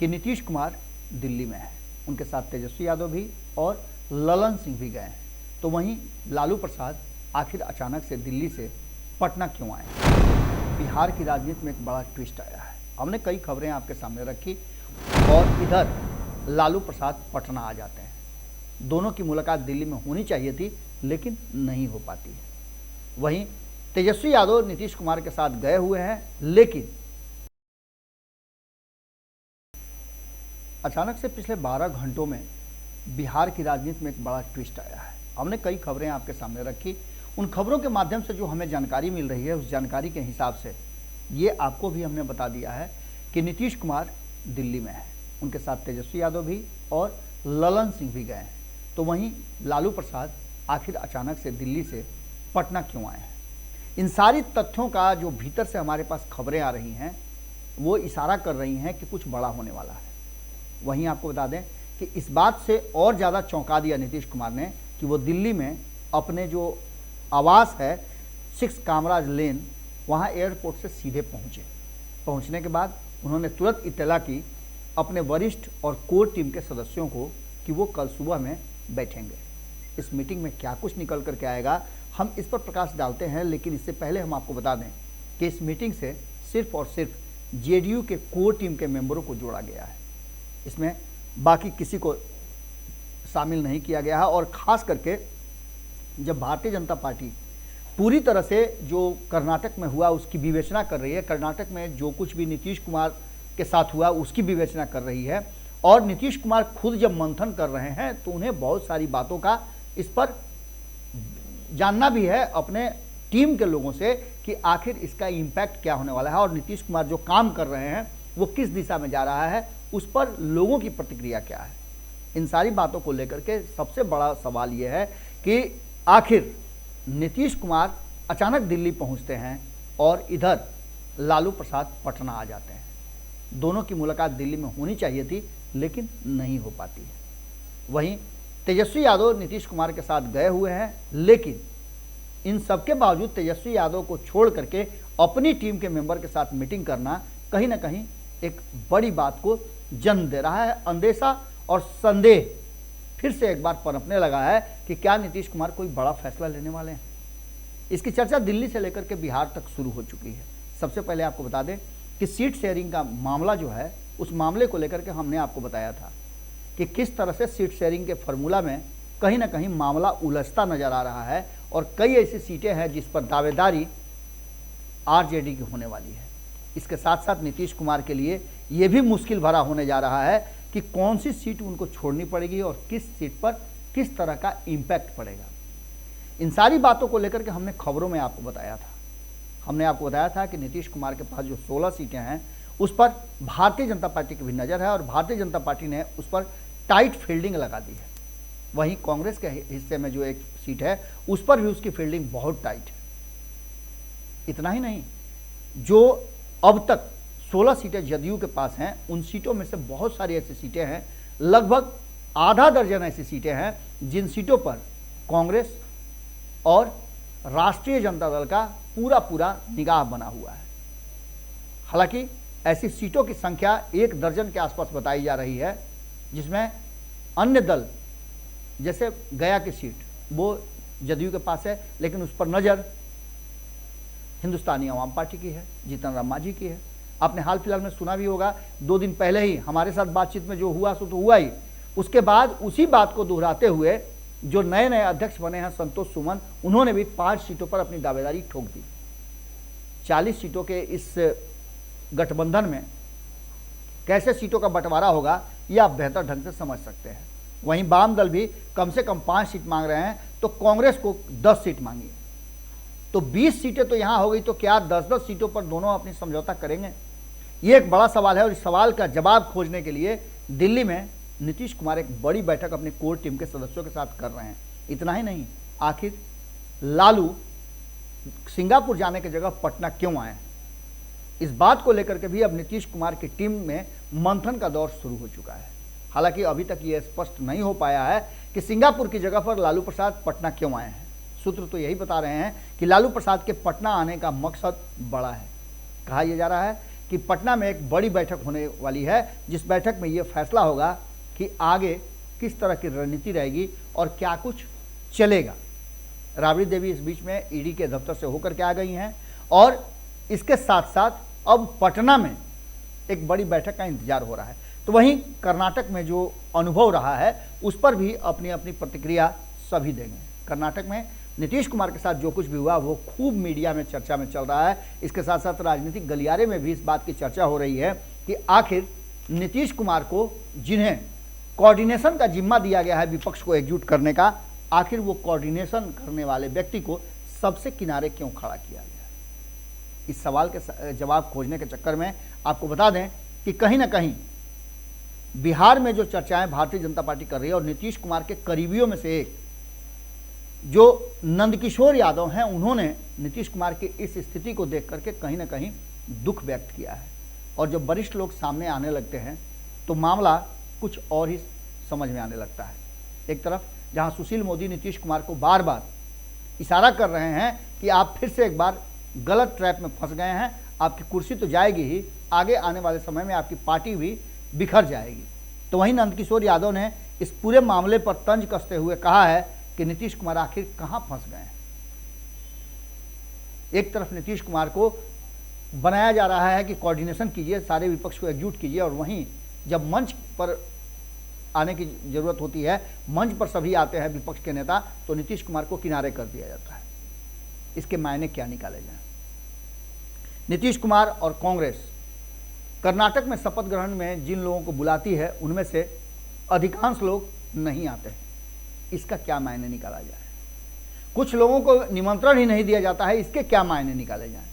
कि नीतीश कुमार दिल्ली में है, उनके साथ तेजस्वी यादव भी और ललन सिंह भी गए हैं। तो वहीं लालू प्रसाद आखिर अचानक से दिल्ली से पटना क्यों आए? बिहार की राजनीति में एक बड़ा ट्विस्ट आया है। हमने कई खबरें आपके सामने रखी और इधर लालू प्रसाद पटना आ जाते हैं। दोनों की मुलाकात दिल्ली में होनी चाहिए थी, लेकिन नहीं हो पाती है। वहीं तेजस्वी यादव नीतीश कुमार के साथ गए हुए हैं, लेकिन अचानक से पिछले 12 घंटों में बिहार की राजनीति में एक बड़ा ट्विस्ट आया है। हमने कई खबरें आपके सामने रखी, उन खबरों के माध्यम से जो हमें जानकारी मिल रही है, उस जानकारी के हिसाब से ये आपको भी हमने बता दिया है कि नीतीश कुमार दिल्ली में है, उनके साथ तेजस्वी यादव भी और ललन सिंह भी गए हैं। तो वहीं लालू प्रसाद आखिर अचानक से दिल्ली से पटना क्यों आए हैं? इन सारी तथ्यों का जो भीतर से हमारे पास खबरें आ रही हैं, वो इशारा कर रही हैं कि कुछ बड़ा होने वाला है। वहीं आपको बता दें कि इस बात से और ज़्यादा चौंका दिया नीतीश कुमार ने कि वो दिल्ली में अपने जो आवास है 6 कामराज लेन, वहाँ एयरपोर्ट से सीधे पहुँचने के बाद उन्होंने तुरंत इत्तला की अपने वरिष्ठ और कोर टीम के सदस्यों को कि वो कल सुबह में बैठेंगे। इस मीटिंग में क्या कुछ निकल करके आएगा, हम इस पर प्रकाश डालते हैं, लेकिन इससे पहले हम आपको बता दें कि इस मीटिंग से सिर्फ और सिर्फ जेडीयू के कोर टीम के मेंबरों को जोड़ा गया है। इसमें बाकी किसी को शामिल नहीं किया गया है और ख़ास करके जब भारतीय जनता पार्टी पूरी तरह से जो कर्नाटक में हुआ उसकी विवेचना कर रही है, कर्नाटक में जो कुछ भी नीतीश कुमार के साथ हुआ उसकी विवेचना कर रही है, और नीतीश कुमार खुद जब मंथन कर रहे हैं तो उन्हें बहुत सारी बातों का इस पर जानना भी है अपने टीम के लोगों से कि आखिर इसका इम्पैक्ट क्या होने वाला है और नीतीश कुमार जो काम कर रहे हैं वो किस दिशा में जा रहा है, उस पर लोगों की प्रतिक्रिया क्या है। इन सारी बातों को लेकर के सबसे बड़ा सवाल ये है कि आखिर नीतीश कुमार अचानक दिल्ली पहुंचते हैं और इधर लालू प्रसाद पटना आ जाते हैं। दोनों की मुलाकात दिल्ली में होनी चाहिए थी, लेकिन नहीं हो पाती है। वहीं तेजस्वी यादव नीतीश कुमार के साथ गए हुए हैं, लेकिन इन सबके बावजूद तेजस्वी यादव को छोड़ करके अपनी टीम के मेंबर के साथ मीटिंग करना कहीं ना कहीं एक बड़ी बात को जन्म दे रहा है। अंदेशा और संदेह फिर से एक बार पनपने लगा है कि क्या नीतीश कुमार कोई बड़ा फैसला लेने वाले हैं। इसकी चर्चा दिल्ली से लेकर के बिहार तक शुरू हो चुकी है। सबसे पहले आपको बता दें कि सीट शेयरिंग का मामला जो है, उस मामले को लेकर के हमने आपको बताया था कि किस तरह से सीट शेयरिंग के फॉर्मूला में कहीं ना कहीं मामला उलझता नजर आ रहा है और कई ऐसी सीटें हैं जिस पर दावेदारी आरजेडी की होने वाली है। इसके साथ साथ नीतीश कुमार के लिए यह भी मुश्किल भरा होने जा रहा है कि कौन सी सीट उनको छोड़नी पड़ेगी और किस सीट पर किस तरह का इम्पैक्ट पड़ेगा। इन सारी बातों को लेकर के हमने खबरों में आपको बताया था। हमने आपको बताया था कि नीतीश कुमार के पास जो 16 सीटें हैं उस पर भारतीय जनता पार्टी की भी नज़र है और भारतीय जनता पार्टी ने उस पर टाइट फील्डिंग लगा दी है। वहीं कांग्रेस के हिस्से में जो एक सीट है उस पर भी उसकी फील्डिंग बहुत टाइट है। इतना ही नहीं, जो अब तक 16 सीटें जदयू के पास हैं, उन सीटों में से बहुत सारी ऐसी सीटें हैं, लगभग आधा दर्जन ऐसी सीटें हैं जिन सीटों पर कांग्रेस और राष्ट्रीय जनता दल का पूरा निगाह बना हुआ है। हालांकि ऐसी सीटों की संख्या 1 दर्जन के आसपास बताई जा रही है, जिसमें अन्य दल जैसे गया की सीट वो जदयू के पास है, लेकिन उस पर नज़र हिंदुस्तानी आवाम पार्टी की है, जीतन राम मांझी की है। आपने हाल फिलहाल में सुना भी होगा, 2 दिन पहले ही हमारे साथ बातचीत में जो हुआ सो तो हुआ ही। उसके बाद उसी बात को दोहराते हुए जो नए नए अध्यक्ष बने हैं संतोष सुमन, उन्होंने भी 5 सीटों पर अपनी दावेदारी ठोक दी। 40 सीटों के इस गठबंधन में कैसे सीटों का बंटवारा होगा यह आप बेहतर ढंग से समझ सकते हैं। वहीं वाम दल भी कम से कम 5 सीट मांग रहे हैं, तो कांग्रेस को 10 सीट मांगी, तो 20 सीटें तो यहां हो गई, तो क्या 10-10 सीटों पर दोनों अपनी समझौता करेंगे? ये एक बड़ा सवाल है और इस सवाल का जवाब खोजने के लिए दिल्ली में नीतीश कुमार एक बड़ी बैठक अपनी कोर टीम के सदस्यों के साथ कर रहे हैं। इतना ही नहीं, आखिर लालू सिंगापुर जाने की जगह पटना क्यों आए, इस बात को लेकर के भी अब नीतीश कुमार की टीम में मंथन का दौर शुरू हो चुका है। हालांकि अभी तक ये स्पष्ट नहीं हो पाया है कि सिंगापुर की जगह पर लालू प्रसाद पटना क्यों आए हैं। सूत्र तो यही बता रहे हैं कि लालू प्रसाद के पटना आने का मकसद बड़ा है। कहा यह जा रहा है कि पटना में एक बड़ी बैठक होने वाली है, जिस बैठक में ये फैसला होगा कि आगे किस तरह की रणनीति रहेगी और क्या कुछ चलेगा। राबड़ी देवी इस बीच में ईडी के दफ्तर से होकर के आ गई हैं और इसके साथ साथ अब पटना में एक बड़ी बैठक का इंतजार हो रहा है। तो वहीं कर्नाटक में जो अनुभव रहा है उस पर भी अपनी अपनी प्रतिक्रिया सभी देंगे। कर्नाटक में नीतीश कुमार के साथ जो कुछ भी हुआ वो खूब मीडिया में चर्चा में चल रहा है। इसके साथ साथ राजनीतिक गलियारे में भी इस बात की चर्चा हो रही है कि आखिर नीतीश कुमार को, जिन्हें कोऑर्डिनेशन का जिम्मा दिया गया है विपक्ष को एकजुट करने का, आखिर वो कोऑर्डिनेशन करने वाले व्यक्ति को सबसे किनारे क्यों खड़ा किया गया। इस सवाल के जवाब खोजने के चक्कर में आपको बता दें कि कहीं ना कहीं बिहार में जो चर्चाएं भारतीय जनता पार्टी कर रही है और नीतीश कुमार के करीबियों में से एक जो नंदकिशोर यादव हैं, उन्होंने नीतीश कुमार की इस स्थिति को देख करके कहीं ना कहीं दुख व्यक्त किया है। और जब वरिष्ठ लोग सामने आने लगते हैं तो मामला कुछ और ही समझ में आने लगता है। एक तरफ जहां सुशील मोदी नीतीश कुमार को बार बार इशारा कर रहे हैं कि आप फिर से एक बार गलत ट्रैप में फंस गए हैं, आपकी कुर्सी तो जाएगी ही, आगे आने वाले समय में आपकी पार्टी भी बिखर जाएगी। तो वहीं नंदकिशोर यादव ने इस पूरे मामले पर तंज कसते हुए कहा है कि नीतीश कुमार आखिर कहां फंस गए हैं। एक तरफ नीतीश कुमार को बनाया जा रहा है कि कोऑर्डिनेशन कीजिए, सारे विपक्ष को एकजुट कीजिए, और वहीं जब मंच पर आने की जरूरत होती है, मंच पर सभी आते हैं विपक्ष के नेता, तो नीतीश कुमार को किनारे कर दिया जाता है। इसके मायने क्या निकाले जाएं। नीतीश कुमार और कांग्रेस कर्नाटक में शपथ ग्रहण में जिन लोगों को बुलाती है उनमें से अधिकांश लोग नहीं आते हैं। इसका क्या मायने निकाला जाए। कुछ लोगों को निमंत्रण ही नहीं दिया जाता है, इसके क्या मायने निकाले जाएं।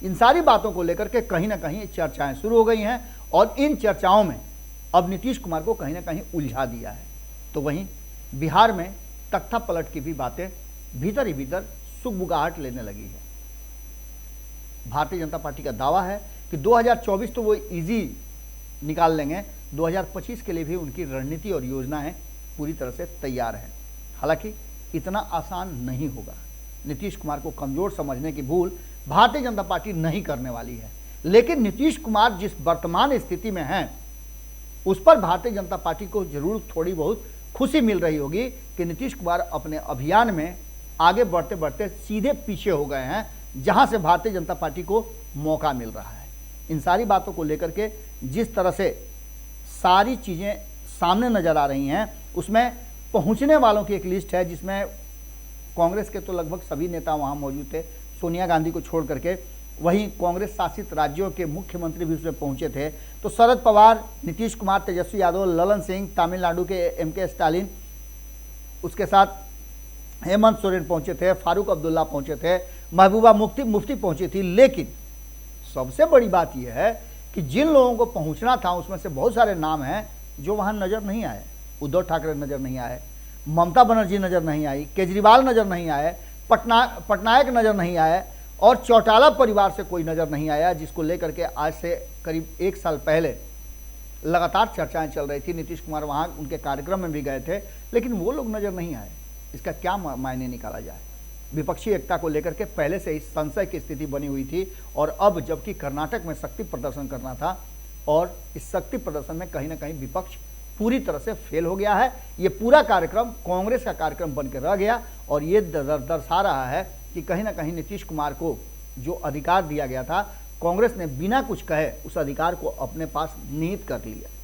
इन सारी बातों को लेकर के कहीं ना कहीं चर्चाएं शुरू हो गई हैं और इन चर्चाओं में अब नीतीश कुमार को कहीं ना कहीं उलझा दिया है। तो वहीं बिहार में तख्ता पलट की भी बातें भीतर ही भीतर सुगबुगाहट लेने लगी है। भारतीय जनता पार्टी का दावा है कि 2024 तो वो इजी निकाल लेंगे, 2025 के लिए भी उनकी रणनीति और योजनाएं पूरी तरह से तैयार हैं। हालांकि इतना आसान नहीं होगा। नीतीश कुमार को कमजोर समझने की भूल भारतीय जनता पार्टी नहीं करने वाली है, लेकिन नीतीश कुमार जिस वर्तमान स्थिति में हैं उस पर भारतीय जनता पार्टी को जरूर थोड़ी बहुत खुशी मिल रही होगी कि नीतीश कुमार अपने अभियान में आगे बढ़ते बढ़ते सीधे पीछे हो गए हैं, जहां से भारतीय जनता पार्टी को मौका मिल रहा है। इन सारी बातों को लेकर के जिस तरह से सारी चीज़ें सामने नजर आ रही हैं, उसमें पहुंचने वालों की एक लिस्ट है जिसमें कांग्रेस के तो लगभग सभी नेता वहां मौजूद थे, सोनिया गांधी को छोड़ करके। वहीं कांग्रेस शासित राज्यों के मुख्यमंत्री भी उसमें पहुंचे थे। तो शरद पवार, नीतीश कुमार, तेजस्वी यादव, ललन सिंह, तमिलनाडु के एम.के. स्टालिन, उसके साथ हेमंत सोरेन पहुंचे थे, फारूक अब्दुल्ला पहुंचे थे, महबूबा मुफ्ती पहुंची थी। लेकिन सबसे बड़ी बात यह है कि जिन लोगों को पहुंचना था उसमें से बहुत सारे नाम हैं जो वहां नजर नहीं आए। उद्धव ठाकरे नजर नहीं आए, ममता बनर्जी नजर नहीं आई, केजरीवाल नजर नहीं आए, पटनायक नजर नहीं आए और चौटाला परिवार से कोई नजर नहीं आया, जिसको लेकर के आज से करीब 1 साल पहले लगातार चर्चाएं चल रही थी। नीतीश कुमार वहां उनके कार्यक्रम में भी गए थे, लेकिन वो लोग नजर नहीं आए। इसका क्या मायने निकाला जाए। विपक्षी एकता को लेकर के पहले से ही संशय की स्थिति बनी हुई थी और अब जबकि कर्नाटक में शक्ति प्रदर्शन करना था और इस शक्ति प्रदर्शन में कहीं ना कहीं विपक्ष पूरी तरह से फेल हो गया है। ये पूरा कार्यक्रम कांग्रेस का कार्यक्रम बनकर रह गया और ये दर्शा रहा है कि कहीं ना कहीं नीतीश कुमार को जो अधिकार दिया गया था, कांग्रेस ने बिना कुछ कहे उस अधिकार को अपने पास निहित कर लिया।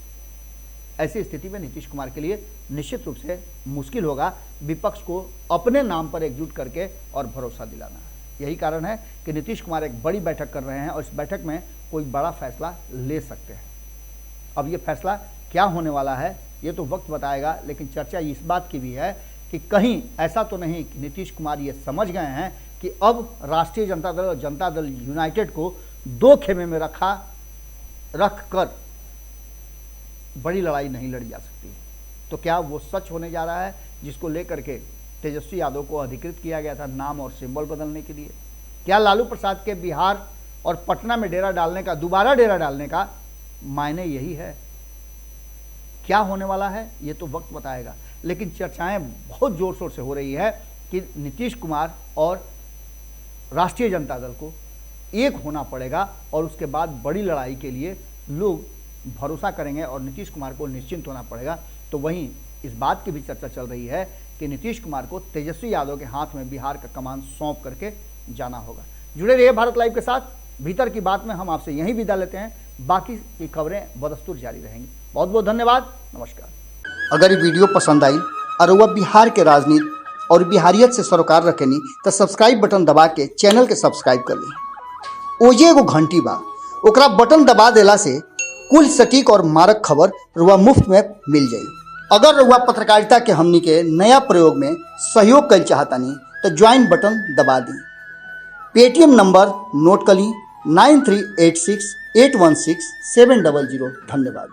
ऐसी स्थिति में नीतीश कुमार के लिए निश्चित रूप से मुश्किल होगा विपक्ष को अपने नाम पर एकजुट करके और भरोसा दिलाना। यही कारण है कि नीतीश कुमार एक बड़ी बैठक कर रहे हैं और इस बैठक में कोई बड़ा फैसला ले सकते हैं। अब ये फैसला क्या होने वाला है ये तो वक्त बताएगा, लेकिन चर्चा इस बात की भी है कि कहीं ऐसा तो नहीं कि नीतीश कुमार ये समझ गए हैं कि अब राष्ट्रीय जनता दल और जनता दल यूनाइटेड को 2 खेमे में रख कर बड़ी लड़ाई नहीं लड़ी जा सकती। तो क्या वो सच होने जा रहा है जिसको लेकर के तेजस्वी यादव को अधिकृत किया गया था नाम और सिंबल बदलने के लिए? क्या लालू प्रसाद के बिहार और पटना में डेरा डालने का, दोबारा डेरा डालने का मायने यही है? क्या होने वाला है ये तो वक्त बताएगा, लेकिन चर्चाएं बहुत जोर शोर से हो रही है कि नीतीश कुमार और राष्ट्रीय जनता दल को एक होना पड़ेगा और उसके बाद बड़ी लड़ाई के लिए लोग भरोसा करेंगे और नीतीश कुमार को निश्चिंत होना पड़ेगा। तो वहीं इस बात की भी चर्चा चल रही है कि नीतीश कुमार को तेजस्वी यादव के हाथ में बिहार का कमान सौंप करके जाना होगा। जुड़े रहिए भारत लाइव के साथ। भीतर की बात में हम आपसे यहीं विदा लेते हैं, बाकी की खबरें बदस्तूर जारी रहेंगी। बहुत बहुत धन्यवाद, नमस्कार। अगर ये वीडियो पसंद आई और वह बिहार के राजनीति और बिहारियत से सरोकार रखेनी तो सब्सक्राइब बटन दबा के चैनल के सब्सक्राइब कर ली। ओजे एगो घंटी बा, ओकरा बटन दबा देला से कुल सटीक और मारक खबर रुआ मुफ्त में मिल जाई। अगर रुआ पत्रकारिता के हमनी के नया प्रयोग में सहयोग कर चाहतानी तो ज्वाइन बटन दबा दी। पेटीएम नंबर नोट कर ली 9386816700। धन्यवाद।